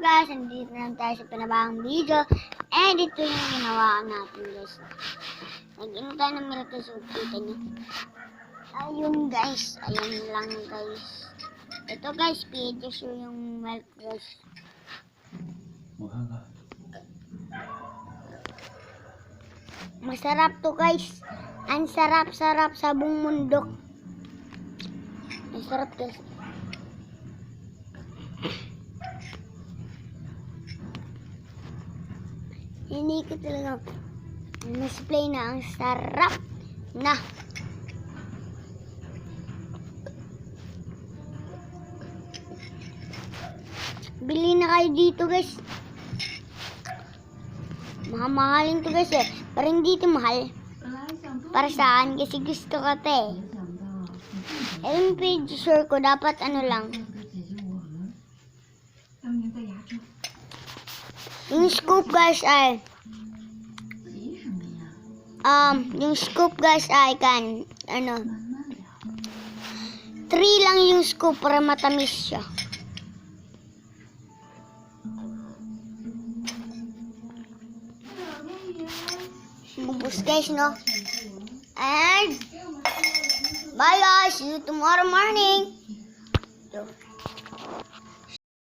guys? Nandito na tayo sa panabahang video. And ito yung ginawa natin guys. Nag-ino tayo ng milk so kita nyo. Ayun guys. Ayun lang guys. Ito guys, Pediasure yung milk guys. Masarap to guys. Ang sarap-sarap sa buong mundo. Masarap guys. Hindi ko talaga display na ang sarap na. Bili na kayo dito guys. Mahal-mahalin to guys eh. Parang dito mahal. Para saan? Kasi gusto ko ito eh. Yung Pediasure ko dapat ano lang. Yung scoop guys ay yung scoop guys ay kan 3 lang yung scoop para matamis siya. Bubus guys no. And bye guys, see you tomorrow morning.